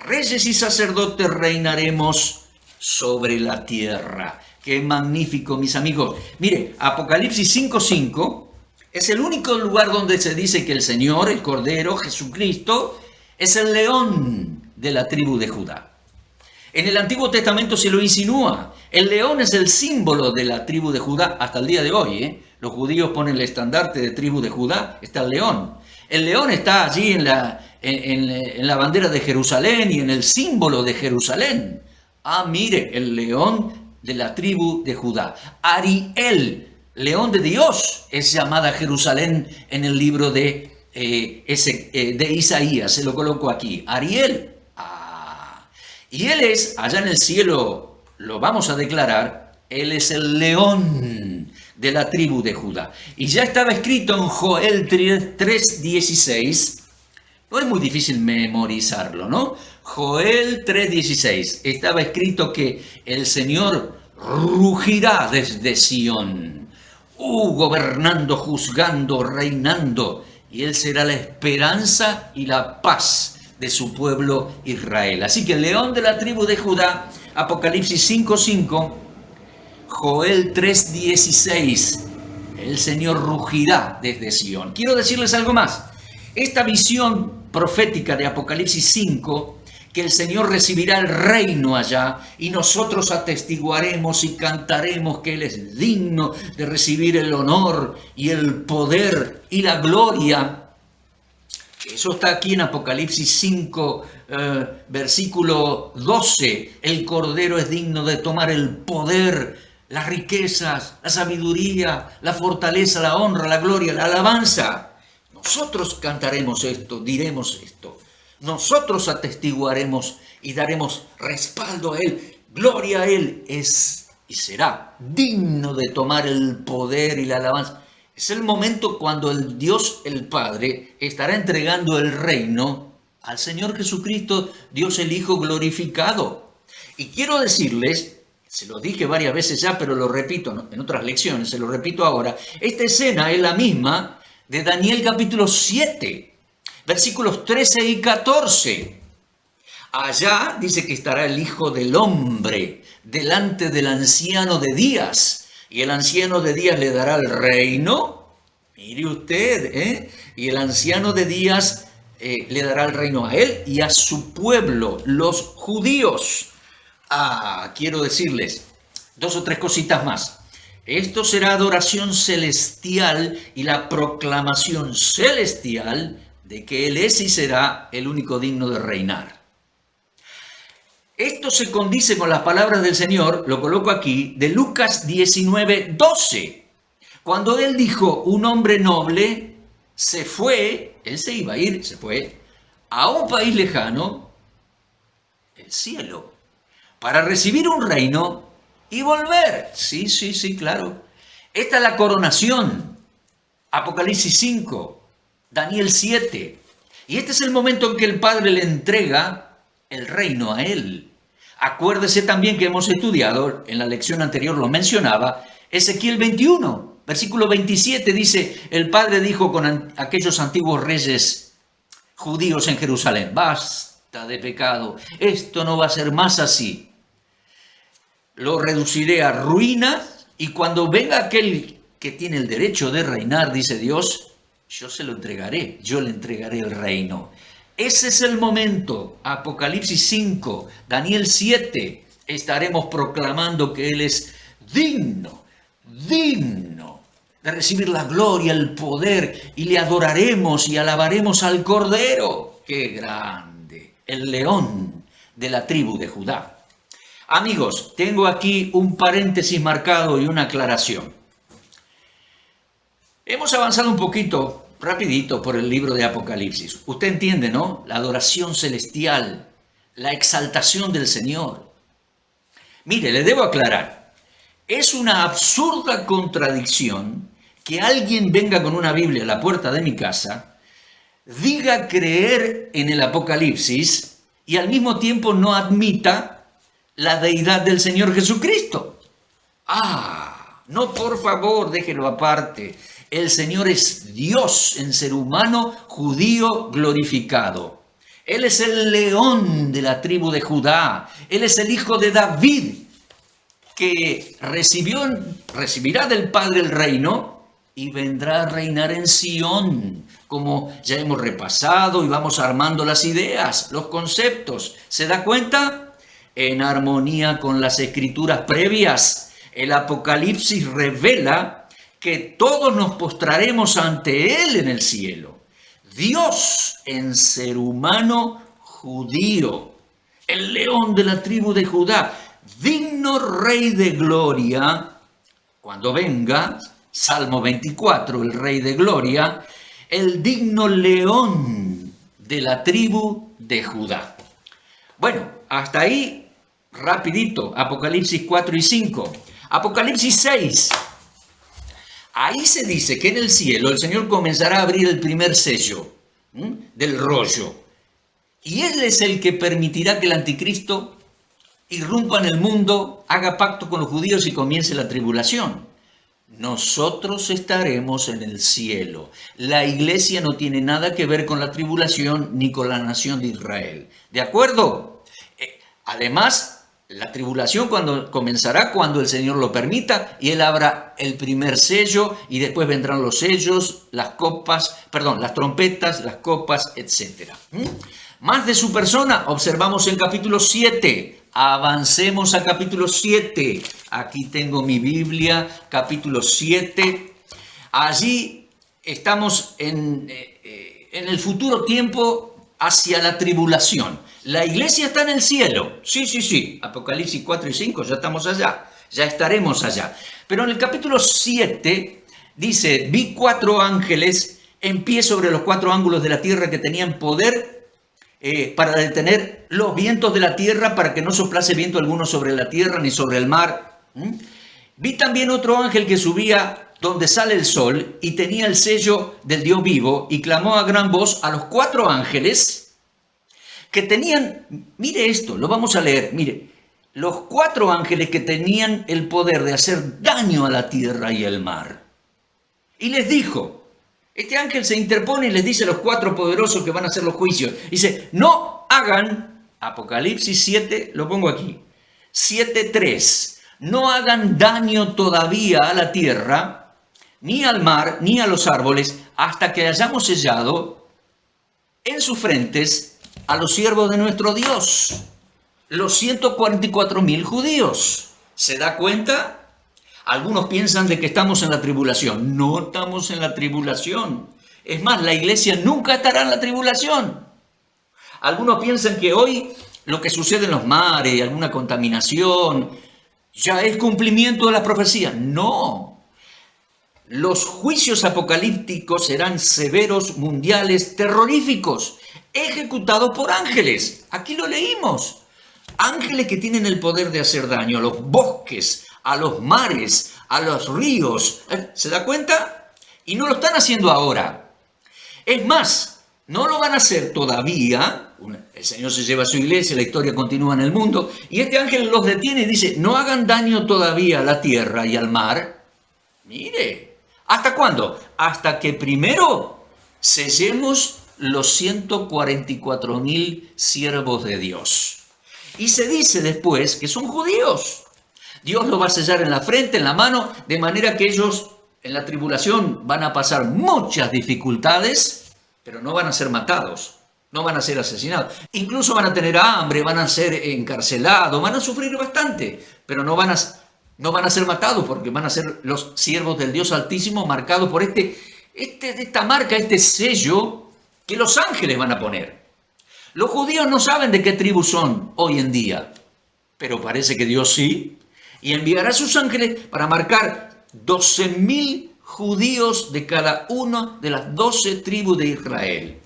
Reyes y sacerdotes reinaremos sobre la tierra. Qué magnífico, mis amigos. Mire, Apocalipsis 5:5 es el único lugar donde se dice que el Señor, el Cordero, Jesucristo, es el león de la tribu de Judá. En el Antiguo Testamento se lo insinúa. El león es el símbolo de la tribu de Judá hasta el día de hoy. Los judíos ponen el estandarte de tribu de Judá, está el león. El león está allí en la bandera de Jerusalén y en el símbolo de Jerusalén. Mire, el león de la tribu de Judá. Ariel, león de Dios, es llamada Jerusalén en el libro de Isaías. Se lo coloco aquí. Ariel. Y él es, allá en el cielo, lo vamos a declarar, él es el león de la tribu de Judá. Y ya estaba escrito en Joel 3:16, No es muy difícil memorizarlo, ¿no? Joel 3:16. Estaba escrito que el Señor rugirá desde Sión, gobernando, juzgando, reinando, y Él será la esperanza y la paz de su pueblo Israel. Así que el león de la tribu de Judá, Apocalipsis 5:5, Joel 3:16, el Señor rugirá desde Sión. Quiero decirles algo más. Esta visión profética de Apocalipsis 5, que el Señor recibirá el reino allá y nosotros atestiguaremos y cantaremos que Él es digno de recibir el honor y el poder y la gloria. Eso está aquí en Apocalipsis 5, versículo 12. El Cordero es digno de tomar el poder, las riquezas, la sabiduría, la fortaleza, la honra, la gloria, la alabanza. Nosotros cantaremos esto, diremos esto. Nosotros atestiguaremos y daremos respaldo a Él. Gloria a Él es y será digno de tomar el poder y la alabanza. Es el momento cuando el Dios, el Padre, estará entregando el reino al Señor Jesucristo, Dios el Hijo glorificado. Y quiero decirles, se lo dije varias veces ya, pero lo repito en otras lecciones, se lo repito ahora, esta escena es la misma de Daniel capítulo 7, versículos 13 y 14. Allá dice que estará el Hijo del Hombre delante del anciano de días, y el anciano de días le dará el reino. Mire usted, y el anciano de días le dará el reino a él y a su pueblo, los judíos. Quiero decirles dos o tres cositas más. Esto será adoración celestial y la proclamación celestial de que Él es y será el único digno de reinar. Esto se condice con las palabras del Señor, lo coloco aquí, de Lucas 19:12. Cuando Él dijo, un hombre noble se fue, Él se iba a ir, se fue, a un país lejano, el cielo, para recibir un reino y volver. Sí, claro. Esta es la coronación. Apocalipsis 5, Daniel 7. Y este es el momento en que el Padre le entrega el reino a Él. Acuérdese también que hemos estudiado, en la lección anterior lo mencionaba, Ezequiel 21, versículo 27 dice, el Padre dijo con aquellos antiguos reyes judíos en Jerusalén, basta de pecado, esto no va a ser más así. Lo reduciré a ruina y cuando venga aquel que tiene el derecho de reinar, dice Dios, yo se lo entregaré, yo le entregaré el reino. Ese es el momento, Apocalipsis 5, Daniel 7, estaremos proclamando que Él es digno de recibir la gloria, el poder, y le adoraremos y alabaremos al Cordero. ¡Qué grande! El león de la tribu de Judá. Amigos, tengo aquí un paréntesis marcado y una aclaración. Hemos avanzado un poquito, rapidito, por el libro de Apocalipsis. Usted entiende, ¿no? La adoración celestial, la exaltación del Señor. Mire, le debo aclarar. Es una absurda contradicción que alguien venga con una Biblia a la puerta de mi casa, diga creer en el Apocalipsis y al mismo tiempo no admita la deidad del Señor Jesucristo. No, por favor, déjelo aparte. El Señor es Dios en ser humano, judío glorificado. Él es el león de la tribu de Judá. Él es el hijo de David, que recibirá del Padre el reino y vendrá a reinar en Sión, como ya hemos repasado y vamos armando las ideas, los conceptos. ¿Se da cuenta? En armonía con las escrituras previas, el Apocalipsis revela que todos nos postraremos ante Él en el cielo. Dios en ser humano judío, el león de la tribu de Judá, digno Rey de gloria, cuando venga, Salmo 24, el Rey de gloria, el digno león de la tribu de Judá. Bueno, hasta ahí, rapidito, Apocalipsis 4 y 5. Apocalipsis 6. Ahí se dice que en el cielo el Señor comenzará a abrir el primer sello. del rollo. Y Él es el que permitirá que el anticristo irrumpa en el mundo, haga pacto con los judíos y comience la tribulación. Nosotros estaremos en el cielo. La iglesia no tiene nada que ver con la tribulación ni con la nación de Israel. ¿De acuerdo? Además, la tribulación comenzará cuando el Señor lo permita y Él abra el primer sello y después vendrán los sellos, las trompetas, las copas, etc. Más de su persona observamos en capítulo 7. Avancemos a capítulo 7. Aquí tengo mi Biblia, capítulo 7. Allí estamos en el futuro tiempo hacia la tribulación. La iglesia está en el cielo. Sí. Apocalipsis 4 y 5, ya estamos allá. Ya estaremos allá. Pero en el capítulo 7 dice, vi 4 ángeles en pie sobre los 4 ángulos de la tierra que tenían poder para detener los vientos de la tierra, para que no soplase viento alguno sobre la tierra ni sobre el mar. Vi también otro ángel que subía donde sale el sol y tenía el sello del Dios vivo y clamó a gran voz a los 4 ángeles que tenían, mire esto, lo vamos a leer, mire, los 4 ángeles que tenían el poder de hacer daño a la tierra y el mar. Y les dijo, este ángel se interpone y les dice a los 4 poderosos que van a hacer los juicios. Dice, no hagan, Apocalipsis 7, lo pongo aquí, 7:3, no hagan daño todavía a la tierra, ni al mar, ni a los árboles, hasta que hayamos sellado en sus frentes a los siervos de nuestro Dios, los 144,000 judíos. ¿Se da cuenta? Algunos piensan de que estamos en la tribulación. No estamos en la tribulación. Es más, la iglesia nunca estará en la tribulación. Algunos piensan que hoy lo que sucede en los mares, alguna contaminación, ya es cumplimiento de la profecía. No. Los juicios apocalípticos serán severos, mundiales, terroríficos, ejecutados por ángeles. Aquí lo leímos. Ángeles que tienen el poder de hacer daño a los bosques, a los mares, a los ríos. ¿Se da cuenta? Y no lo están haciendo ahora. Es más, no lo van a hacer todavía. El Señor se lleva a su iglesia, la historia continúa en el mundo. Y este ángel los detiene y dice, no hagan daño todavía a la tierra y al mar. Mire, ¿hasta cuándo? Hasta que primero sellemos los 144,000 siervos de Dios. Y se dice después que son judíos. Dios los va a sellar en la frente, en la mano, de manera que ellos en la tribulación van a pasar muchas dificultades, pero no van a ser matados, no van a ser asesinados. Incluso van a tener hambre, van a ser encarcelados, van a sufrir bastante, pero no van a ser matados porque van a ser los siervos del Dios Altísimo marcados por esta marca, este sello que los ángeles van a poner. Los judíos no saben de qué tribu son hoy en día, pero parece que Dios sí. Y enviará a sus ángeles para marcar 12,000 judíos de cada una de las 12 tribus de Israel.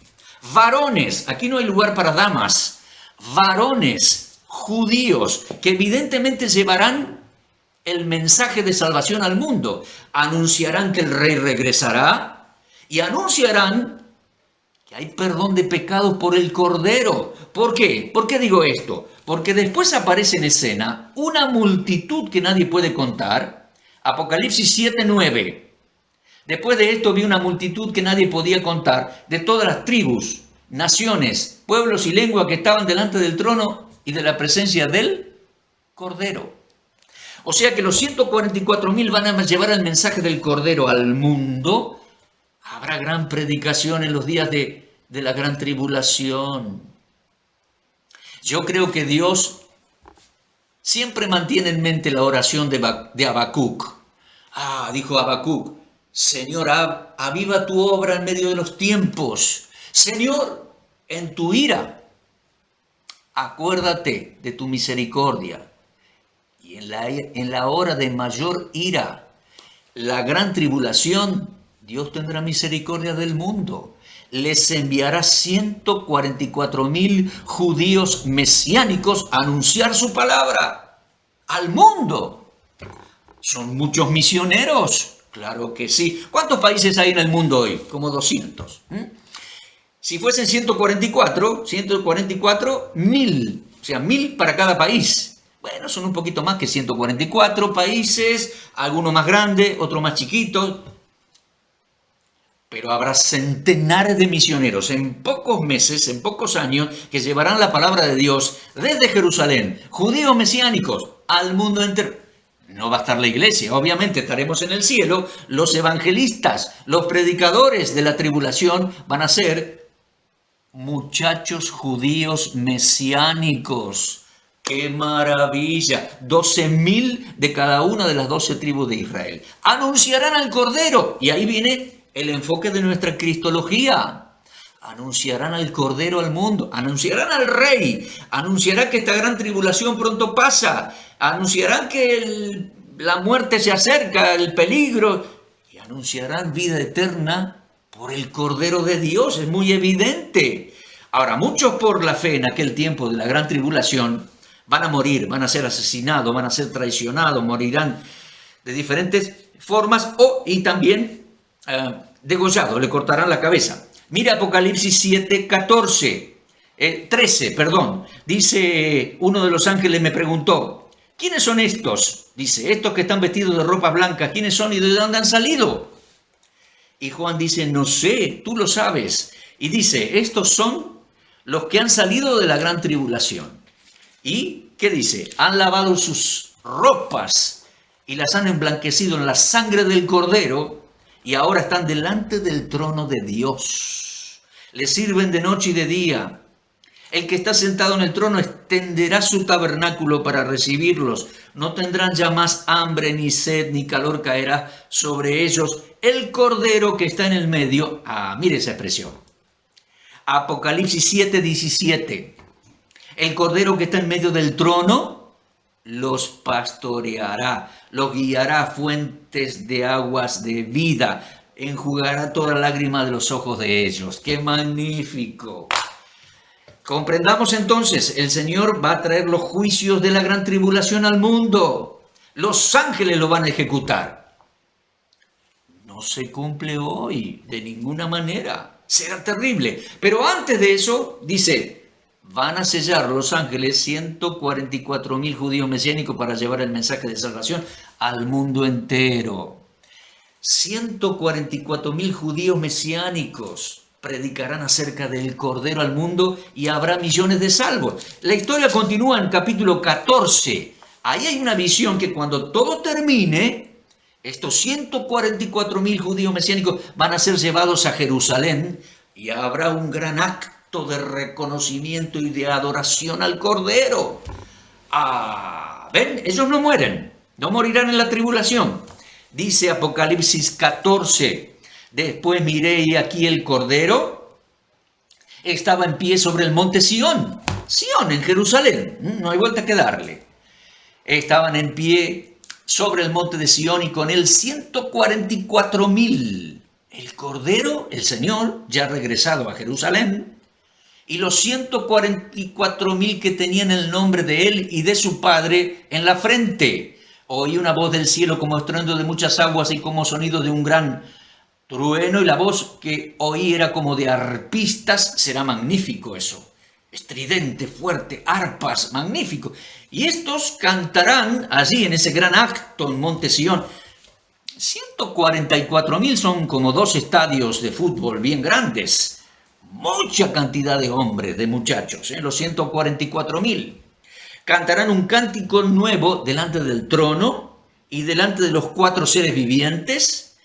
Varones, aquí no hay lugar para damas, varones judíos que evidentemente llevarán el mensaje de salvación al mundo. Anunciarán que el rey regresará y anunciarán que hay perdón de pecados por el Cordero. ¿Por qué? ¿Por qué digo esto? Porque después aparece en escena una multitud que nadie puede contar. Apocalipsis 7:9. Después de esto vi una multitud que nadie podía contar, de todas las tribus, naciones, pueblos y lenguas que estaban delante del trono y de la presencia del Cordero. O sea que los 144,000 van a llevar el mensaje del Cordero al mundo. Habrá gran predicación en los días de la gran tribulación. Yo creo que Dios siempre mantiene en mente la oración de Habacuc. Dijo Habacuc, Señor, aviva tu obra en medio de los tiempos. Señor, en tu ira, acuérdate de tu misericordia. Y en la hora de mayor ira, la gran tribulación, Dios tendrá misericordia del mundo. Les enviará 144,000 judíos mesiánicos a anunciar su palabra al mundo. ¿Son muchos misioneros? Claro que sí. ¿Cuántos países hay en el mundo hoy? Como 200. Si fuesen 144, 1000, o sea, 1000 para cada país. Bueno, son un poquito más que 144 países, algunos más grandes, otros más chiquitos. Pero habrá centenares de misioneros en pocos meses, en pocos años, que llevarán la palabra de Dios desde Jerusalén, judíos mesiánicos, al mundo entero. No va a estar la iglesia, obviamente estaremos en el cielo. Los evangelistas, los predicadores de la tribulación van a ser muchachos judíos mesiánicos. ¡Qué maravilla! 12.000 de cada una de las 12 tribus de Israel. Anunciarán al Cordero. Y ahí viene el enfoque de nuestra cristología. Anunciarán al Cordero al mundo. Anunciarán al Rey. Anunciarán que esta gran tribulación pronto pasa. Anunciarán que la muerte se acerca, el peligro. Y anunciarán vida eterna por el Cordero de Dios. Es muy evidente. Ahora, muchos por la fe en aquel tiempo de la gran tribulación van a morir, van a ser asesinados, van a ser traicionados, morirán de diferentes formas y también degollados, le cortarán la cabeza. Mira Apocalipsis 13, dice uno de los ángeles me preguntó, ¿quiénes son estos? Dice, estos que están vestidos de ropa blanca, ¿quiénes son y de dónde han salido? Y Juan dice, no sé, tú lo sabes. Y dice, estos son los que han salido de la gran tribulación. ¿Y qué dice? Han lavado sus ropas y las han emblanquecido en la sangre del Cordero y ahora están delante del trono de Dios. Le sirven de noche y de día. El que está sentado en el trono extenderá su tabernáculo para recibirlos. No tendrán ya más hambre, ni sed, ni calor caerá sobre ellos. El Cordero que está en el medio, mire esa expresión. Apocalipsis 7:17. El Cordero que está en medio del trono los pastoreará, los guiará a fuentes de aguas de vida, enjugará toda lágrima de los ojos de ellos. ¡Qué magnífico! Comprendamos entonces, el Señor va a traer los juicios de la gran tribulación al mundo. Los ángeles lo van a ejecutar. No se cumple hoy de ninguna manera. Será terrible. Pero antes de eso, dice, van a sellar los ángeles 144.000 judíos mesiánicos para llevar el mensaje de salvación al mundo entero. 144.000 judíos mesiánicos predicarán acerca del Cordero al mundo y habrá millones de salvos. La historia continúa en capítulo 14. Ahí hay una visión que cuando todo termine, estos 144.000 judíos mesiánicos van a ser llevados a Jerusalén y habrá un gran acto de reconocimiento y de adoración al Cordero. ¿Ven? Ellos no mueren, no morirán en la tribulación. Dice Apocalipsis 14, después miré y aquí el Cordero estaba en pie sobre el monte Sión. Sión, en Jerusalén, no hay vuelta que darle. Estaban en pie sobre el monte de Sión y con él 144.000. El Cordero, el Señor, ya regresado a Jerusalén, y los 144.000 que tenían el nombre de él y de su Padre en la frente. Oí una voz del cielo como estruendo de muchas aguas y como sonido de un gran trueno, y la voz que oí era como de arpistas. Será magnífico eso, estridente, fuerte, arpas, magnífico. Y estos cantarán allí en ese gran acto en Monte Sión. 144.000 son como 2 estadios de fútbol bien grandes. Mucha cantidad de hombres, de muchachos, los 144.000. Cantarán un cántico nuevo delante del trono y delante de los 4 seres vivientes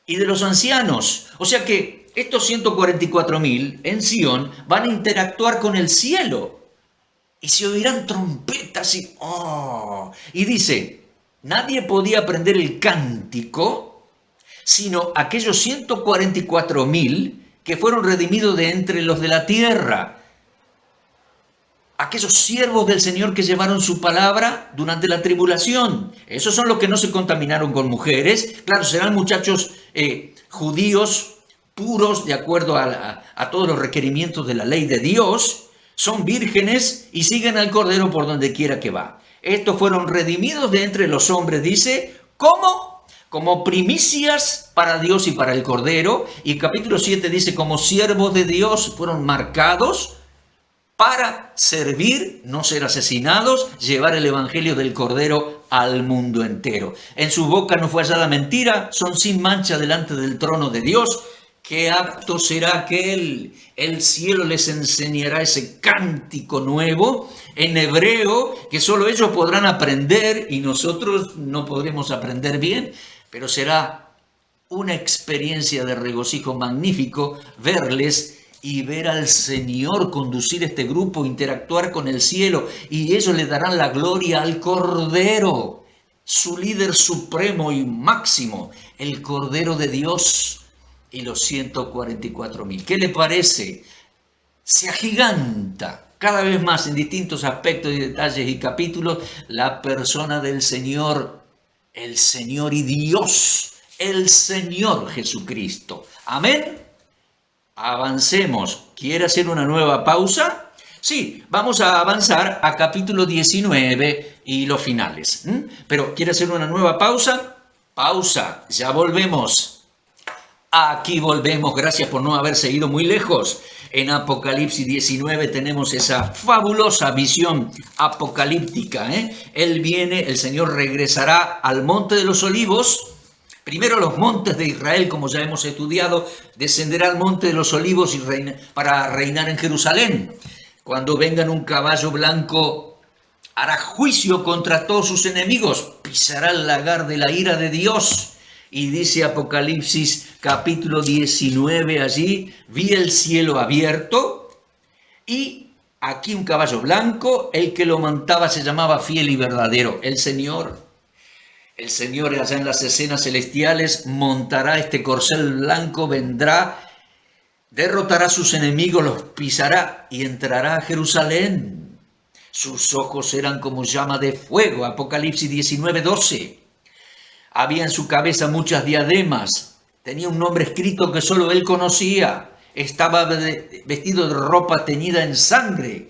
y de los ancianos. O sea que estos 144.000 en Sión van a interactuar con el cielo y se oirán trompetas y dice, nadie podía aprender el cántico sino aquellos 144.000 que fueron redimidos de entre los de la tierra. Aquellos siervos del Señor que llevaron su palabra durante la tribulación. Esos son los que no se contaminaron con mujeres. Claro, serán muchachos judíos puros de acuerdo a todos los requerimientos de la ley de Dios. Son vírgenes y siguen al Cordero por donde quiera que va. Estos fueron redimidos de entre los hombres, dice, ¿cómo? como primicias para Dios y para el Cordero. Y capítulo 7 dice, como siervos de Dios fueron marcados para servir, no ser asesinados, llevar el evangelio del Cordero al mundo entero. En su boca no fue hallada mentira, son sin mancha delante del trono de Dios. Qué apto será aquel, el cielo les enseñará ese cántico nuevo en hebreo que solo ellos podrán aprender y nosotros no podremos aprender bien, pero será una experiencia de regocijo magnífico verles y ver al Señor conducir este grupo, interactuar con el cielo, y ellos le darán la gloria al Cordero, su líder supremo y máximo, el Cordero de Dios y los 144.000. ¿Qué le parece? Se agiganta cada vez más en distintos aspectos y detalles y capítulos la persona del Señor, el Señor y Dios, el Señor Jesucristo. Amén. Avancemos. ¿Quiere hacer una nueva pausa? Sí, vamos a avanzar a capítulo 19 y los finales. Pero ¿quiere hacer una nueva pausa? Pausa, ya volvemos. Aquí volvemos, gracias por no haberse ido muy lejos. En Apocalipsis 19 tenemos esa fabulosa visión apocalíptica. Él viene, el Señor regresará al Monte de los Olivos. Primero los montes de Israel, como ya hemos estudiado, descenderá al Monte de los Olivos para reinar en Jerusalén. Cuando venga en un caballo blanco, hará juicio contra todos sus enemigos, pisará el lagar de la ira de Dios. Y dice Apocalipsis capítulo 19 allí, vi el cielo abierto y aquí un caballo blanco, el que lo montaba se llamaba Fiel y Verdadero, el Señor. El Señor allá en las escenas celestiales montará este corcel blanco, vendrá, derrotará a sus enemigos, los pisará y entrará a Jerusalén. Sus ojos eran como llama de fuego, Apocalipsis 19:12. Había en su cabeza muchas diademas, tenía un nombre escrito que solo él conocía, estaba vestido de ropa teñida en sangre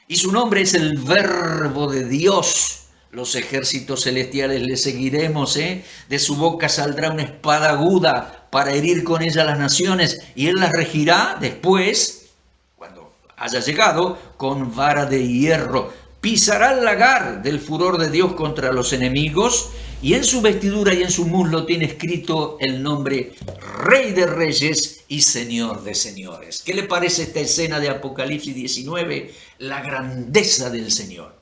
y su nombre es el Verbo de Dios. Los ejércitos celestiales le seguiremos, de su boca saldrá una espada aguda para herir con ella a las naciones y él las regirá después, cuando haya llegado, con vara de hierro. Pisará el lagar del furor de Dios contra los enemigos y en su vestidura y en su muslo tiene escrito el nombre Rey de Reyes y Señor de Señores. ¿Qué le parece esta escena de Apocalipsis 19? La grandeza del Señor.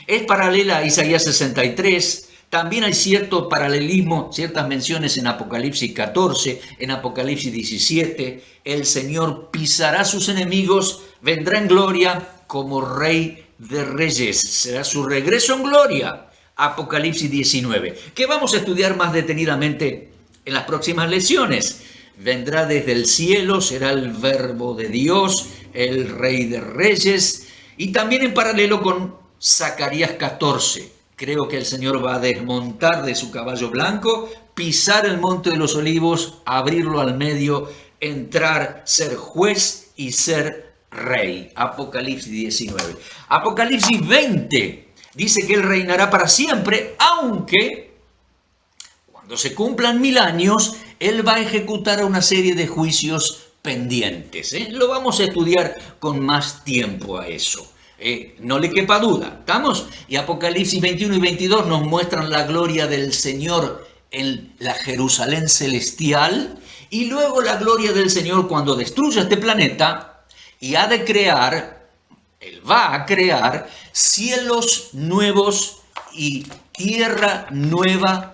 Es paralela a Isaías 63. También hay cierto paralelismo, ciertas menciones en Apocalipsis 14, en Apocalipsis 17. El Señor pisará a sus enemigos, vendrá en gloria como Rey de Reyes. Será su regreso en gloria. Apocalipsis 19, que vamos a estudiar más detenidamente en las próximas lecciones. Vendrá desde el cielo, será el Verbo de Dios, el Rey de Reyes, y también en paralelo con Zacarías 14. Creo que el Señor va a desmontar de su caballo blanco, pisar el Monte de los Olivos, abrirlo al medio, entrar, ser juez y ser rey. Apocalipsis 19. Apocalipsis 20 dice que Él reinará para siempre, aunque cuando se cumplan 1000 años, Él va a ejecutar una serie de juicios pendientes. Lo vamos a estudiar con más tiempo a eso. No le quepa duda, ¿estamos? Y Apocalipsis 21 y 22 nos muestran la gloria del Señor en la Jerusalén celestial y luego la gloria del Señor cuando destruya este planeta y ha de crear, Él va a crear cielos nuevos y tierra nueva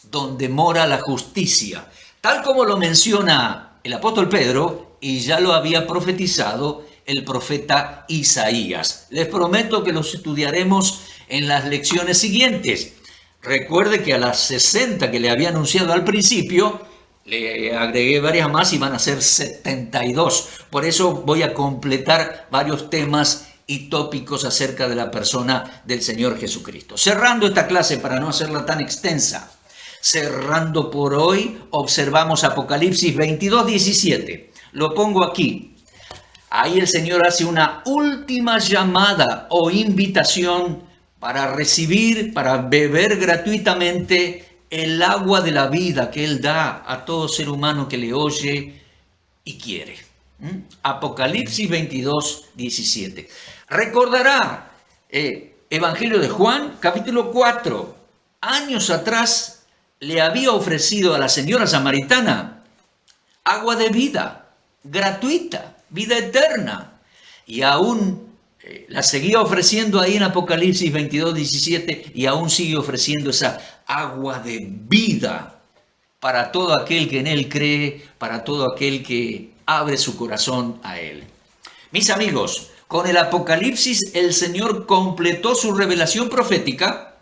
donde mora la justicia, tal como lo menciona el apóstol Pedro y ya lo había profetizado el profeta Isaías. Les prometo que los estudiaremos en las lecciones siguientes. Recuerde que a las 60 que le había anunciado al principio, le agregué varias más y van a ser 72. Por eso voy a completar varios temas y tópicos acerca de la persona del Señor Jesucristo. Cerrando esta clase para no hacerla tan extensa, cerrando por hoy, observamos Apocalipsis 22:17. Lo pongo aquí. Ahí el Señor hace una última llamada o invitación para recibir, para beber gratuitamente el agua de la vida que Él da a todo ser humano que le oye y quiere. Apocalipsis 22, 17. Recordará Evangelio de Juan, capítulo 4. Años atrás le había ofrecido a la señora samaritana agua de vida, gratuita, vida eterna. Y aún la seguía ofreciendo ahí en Apocalipsis 22, 17, y aún sigue ofreciendo esa agua de vida para todo aquel que en Él cree, para todo aquel que abre su corazón a Él. Mis amigos, con el Apocalipsis el Señor completó su revelación profética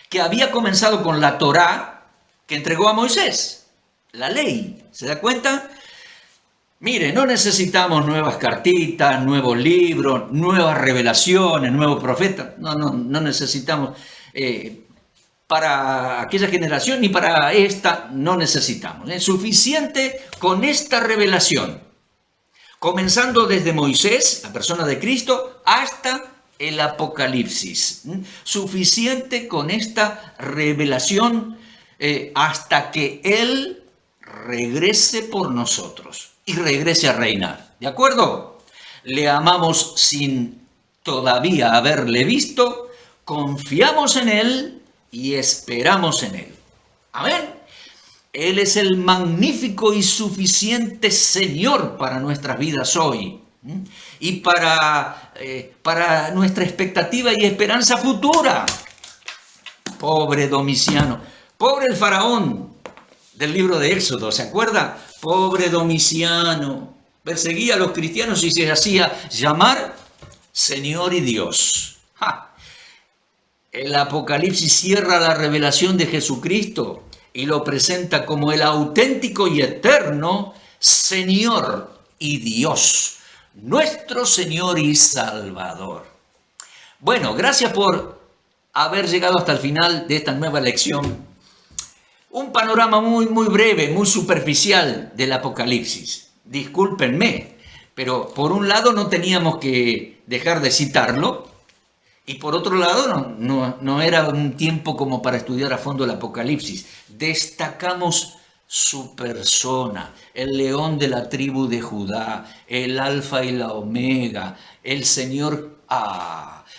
que había comenzado con la Torá que entregó a Moisés, la ley. ¿Se da cuenta? Mire, no necesitamos nuevas cartitas, nuevos libros, nuevas revelaciones, nuevos profetas. No necesitamos. Para aquella generación ni para esta no necesitamos. Es suficiente con esta revelación. Comenzando desde Moisés, la persona de Cristo, hasta el Apocalipsis. Suficiente con esta revelación hasta que Él regrese por nosotros y regrese a reinar. ¿De acuerdo? Le amamos sin todavía haberle visto, confiamos en Él y esperamos en Él. Amén. Él es el magnífico y suficiente Señor para nuestras vidas hoy y para nuestra expectativa y esperanza futura. Pobre Domiciano, pobre el faraón del libro de Éxodo, ¿se acuerda? Pobre Domiciano, perseguía a los cristianos y se hacía llamar Señor y Dios. ¡Ja! El Apocalipsis cierra la revelación de Jesucristo y lo presenta como el auténtico y eterno Señor y Dios, nuestro Señor y Salvador. Bueno, gracias por haber llegado hasta el final de esta nueva lección. Un panorama muy breve, muy superficial del Apocalipsis. Discúlpenme, pero por un lado no teníamos que dejar de citarlo y por otro lado no era un tiempo como para estudiar a fondo el Apocalipsis. Destacamos su persona, el león de la tribu de Judá, el alfa y la omega, el Señor,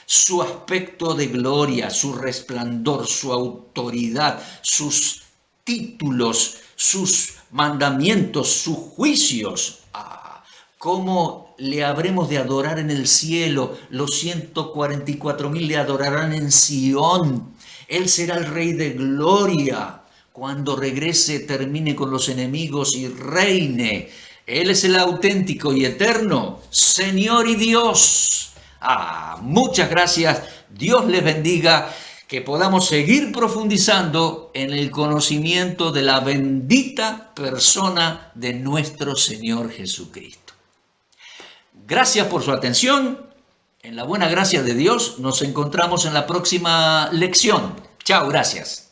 su aspecto de gloria, su resplandor, su autoridad, sus títulos, sus mandamientos, sus juicios. ¿Cómo le habremos de adorar en el cielo? Los 144,000 le adorarán en Sión. Él será el Rey de gloria. Cuando regrese, termine con los enemigos y reine. Él es el auténtico y eterno Señor y Dios. Muchas gracias. Dios les bendiga. Que podamos seguir profundizando en el conocimiento de la bendita persona de nuestro Señor Jesucristo. Gracias por su atención. En la buena gracia de Dios nos encontramos en la próxima lección. Chao, gracias.